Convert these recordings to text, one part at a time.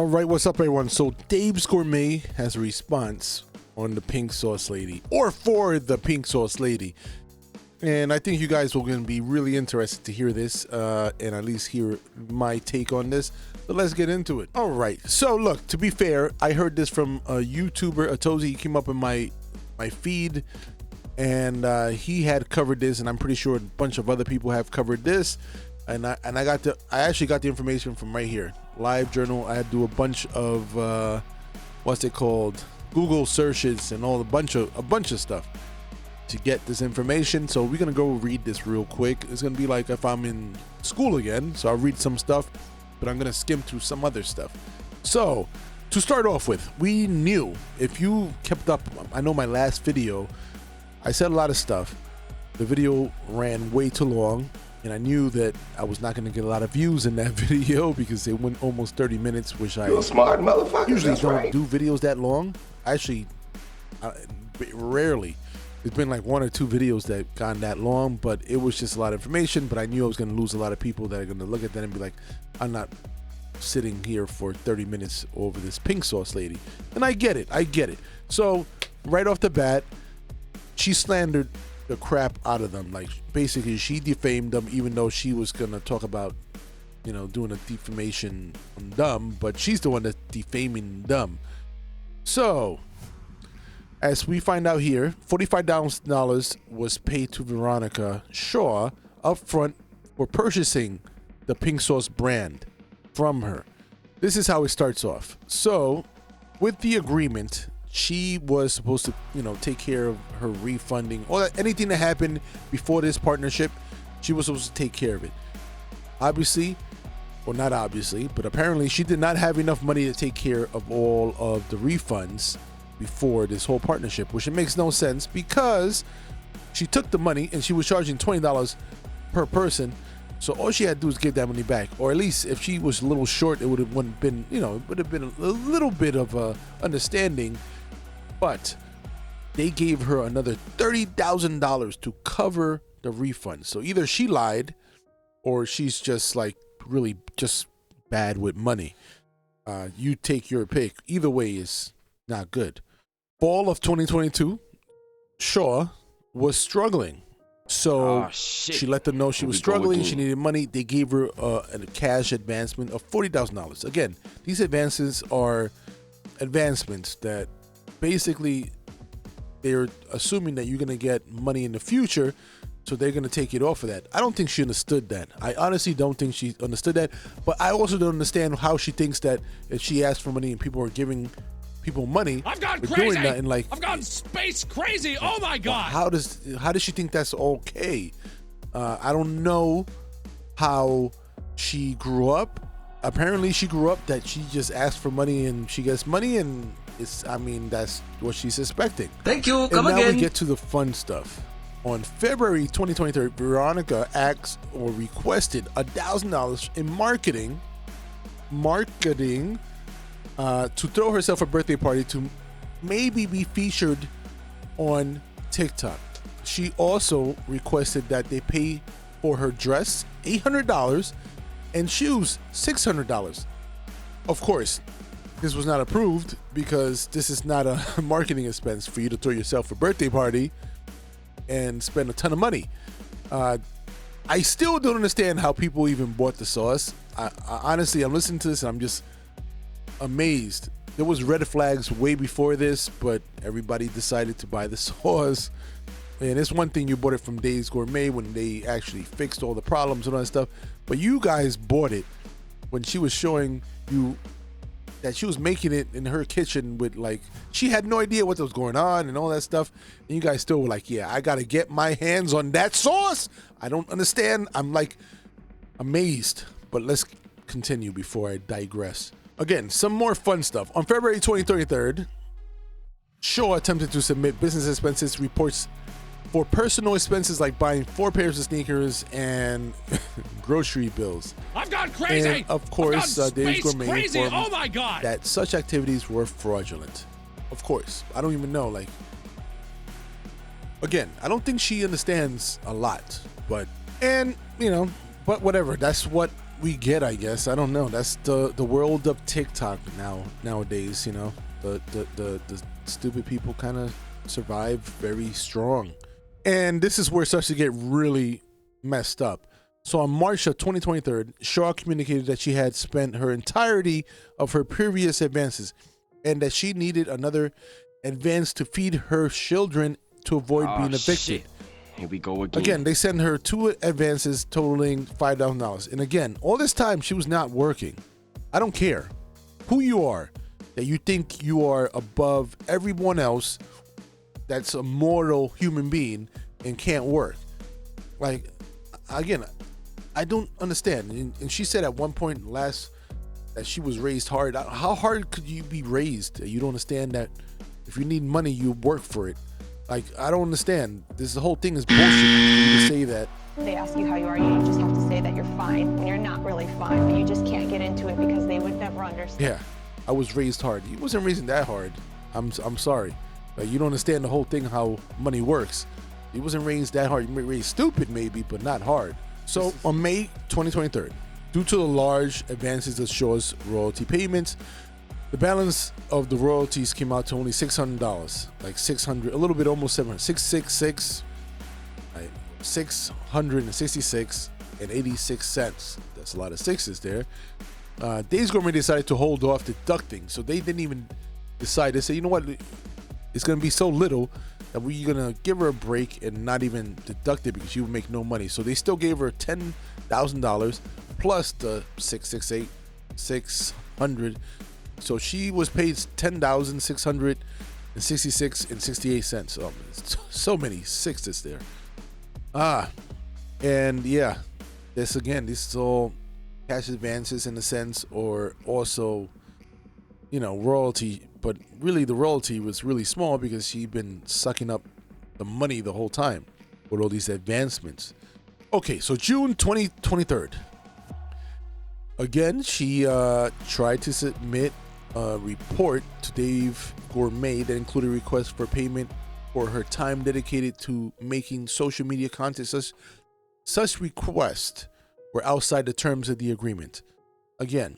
right, what's up, everyone? So Dave's Gourmet has a response on the pink sauce lady, or for the pink sauce lady, and I think you guys are going to be really interested to hear this and at least hear my take on this. So let's get into it. All right, so look, to be fair, I heard this from a YouTuber, Atozi. He came up in my feed, and he had covered this, and I'm pretty sure a bunch of other people have covered this. And I actually got the information from right here, Live Journal. I had to do a bunch of what's it called, Google searches and a bunch of stuff to get this information. So we're gonna go read this real quick. It's gonna be like if I'm in school again. So I'll read some stuff, but I'm gonna skim through some other stuff. So to start off with, we knew, if you kept up, I know my last video, I said a lot of stuff. The video ran way too long, and I knew that I was not going to get a lot of views in that video because it went almost 30 minutes, which I smart motherfucker. Usually don't do videos that long. Actually, rarely. There's been like one or two videos that gone that long, but it was just a lot of information. But I knew I was going to lose a lot of people that are going to look at that and be like, I'm not sitting here for 30 minutes over this pink sauce lady. And I get it. So right off the bat, she slandered the crap out of them. Like, basically she defamed them, even though she was gonna talk about, you know, doing a defamation on them, but she's the one that's defaming them. So as we find out here, $45,000 was paid to Veronica Shaw up front for purchasing the pink sauce brand from her. This is how it starts off. So with the agreement, she was supposed to, you know, take care of her refunding or anything that happened before this partnership. She was supposed to take care of it. Obviously, or not obviously, but apparently she did not have enough money to take care of all of the refunds before this whole partnership, which it makes no sense because she took the money and she was charging $20 per person. So all she had to do was give that money back, or at least if she was a little short, it would have been, you know, it would have been a little bit of understanding. But they gave her another $30,000 to cover the refund. So either she lied, or she's just like really just bad with money. You take your pick. Either way is not good. Fall of 2022, Shaw was struggling. So she let them know she was struggling. She needed money. They gave her a cash advancement of $40,000. Again, these advances are advancements that basically they're assuming that you're going to get money in the future, so they're going to take it off of that. I don't think she understood that. I honestly don't think she understood that, but I also don't understand how she thinks that if she asked for money and people are giving people money, I've gone crazy. Doing nothing, like, I've gone space crazy. Oh my god! How does she think that's okay? I don't know how she grew up. Apparently, she grew up that she just asked for money and she gets money, and that's what she's expecting. Thank you. And now we get to the fun stuff. On February 2023, Veronica asked or requested $1,000 in marketing to throw herself a birthday party to maybe be featured on TikTok. She also requested that they pay for her dress $800 and shoes $600. Of course, this was not approved because this is not a marketing expense for you to throw yourself a birthday party and spend a ton of money. I still don't understand how people even bought the sauce. I honestly, I'm listening to this and I'm just amazed. There was red flags way before this, but everybody decided to buy the sauce. And it's one thing you bought it from Dave's Gourmet when they actually fixed all the problems and all that stuff, but you guys bought it when she was showing you that she was making it in her kitchen with, like, she had no idea what was going on and all that stuff, and you guys still were like, yeah, I gotta get my hands on that sauce. I don't understand. I'm like amazed, but let's continue before I digress. Again, some more fun stuff. On February 23rd, Shaw attempted to submit business expenses reports for personal expenses like buying 4 pairs of sneakers and grocery bills. I've gone crazy. And of course, Dave's Gourmet informed oh my god, that such activities were fraudulent. Of course, I don't even know. Like, again, I don't think she understands a lot, but whatever. That's what we get, I guess. I don't know. That's the world of TikTok nowadays. You know, the stupid people kind of survive very strong, and this is where it starts to get really messed up. So on March of 2023, Shaw communicated that she had spent her entirety of her previous advances, and that she needed another advance to feed her children to avoid being evicted. Shit. Here we go again. Again, they sent her 2 advances totaling $5,000. And again, all this time she was not working. I don't care who you are, that you think you are above everyone else that's a mortal human being and can't work. Like, again, I don't understand. And she said at one point that she was raised hard. How hard could you be raised? You don't understand that if you need money, you work for it. Like, I don't understand. This whole thing is bullshit for you to say that. They ask you how you are, you just have to say that you're fine when you're not really fine, but you just can't get into it because they would never understand. Yeah, I was raised hard. You wasn't raised that hard. I'm sorry. Like, you don't understand the whole thing, how money works. You wasn't raised that hard. You were raised stupid maybe, but not hard. So on May 2023, due to the large advances of Shaw's royalty payments, the balance of the royalties came out to only $600, like 600, a little bit, almost 700, 666, right, 666 and 86 cents. That's a lot of sixes there. Days Gourmet decided to hold off deducting, so they didn't even decide. They said, you know what, it's going to be so little that we're going to give her a break and not even deduct it because she would make no money. So they still gave her $10,000 plus the 668, 600. So she was paid $10,666 and 68 cents. Oh, so many sixes there. And yeah, this is all cash advances in a sense, or also, you know, royalty. But really, the royalty was really small because she'd been sucking up the money the whole time with all these advancements. Okay, so June 2023. Again, she tried to submit a report to Dave Gourmet that included requests for payment for her time dedicated to making social media content. Such requests were outside the terms of the agreement. Again,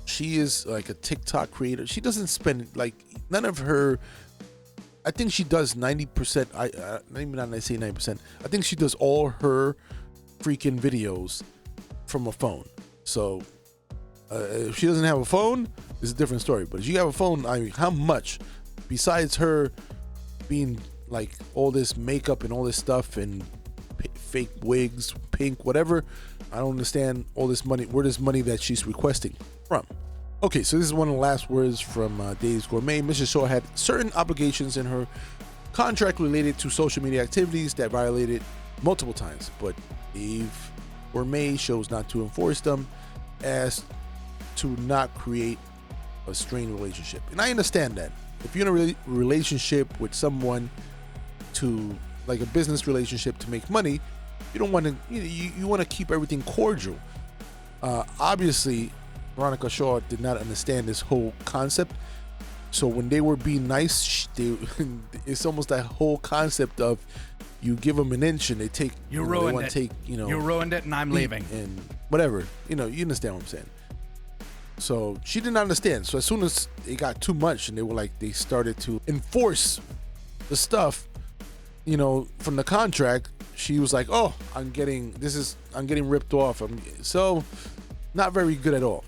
she is like a TikTok creator. She doesn't spend, like, none of her, I think she does 90%, maybe not, I say 90%, I think she does all her freaking videos from a phone. So if she doesn't have a phone, it's a different story. But if you have a phone, I mean, how much, besides her being like all this makeup and all this stuff and fake wigs, pink, whatever, I don't understand all this money, where this money that she's requesting from. Okay, so this is one of the last words from Dave's Gourmet. Mrs. Shaw had certain obligations in her contract related to social media activities that violated multiple times, but Dave Gourmet chose not to enforce them as to not create a strained relationship. And I understand that. If you're in a relationship with someone to, like a business relationship to make money, you don't want to, you want to keep everything cordial. Obviously, Veronica Shaw did not understand this whole concept. So when they were being nice, it's almost that whole concept of you give them an inch and they take, you ruined it. You ruined it and I'm leaving. And whatever, you understand what I'm saying. So she did not understand. So as soon as it got too much and they started to enforce the stuff, from the contract, she was like, oh, I'm getting ripped off. So not very good at all.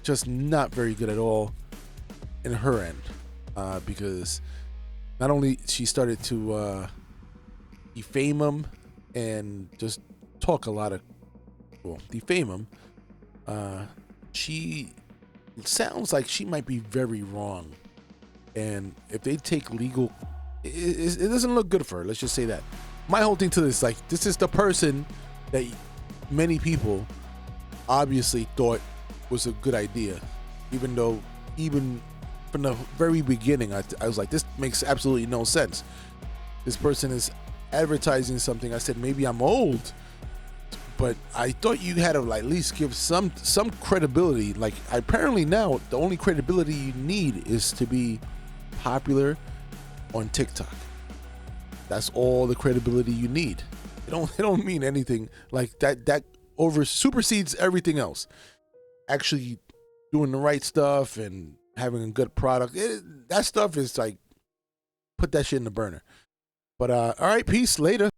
Just not very good at all in her end. Because not only she started to defame him and just talk a lot of, defame him. She sounds like she might be very wrong, and if they take legal, it doesn't look good for her. Let's just say that. My whole thing to this, this is the person that many people obviously thought was a good idea, even from the very beginning, I was like, this makes absolutely no sense. This person is advertising something. I said, maybe I'm old, but I thought you had to at least give some credibility. Apparently now the only credibility you need is to be popular on TikTok. That's all the credibility you need. It don't mean anything like that supersedes everything else. Actually doing the right stuff and having a good product. That stuff is like, put that shit in the burner. But all right, peace, later.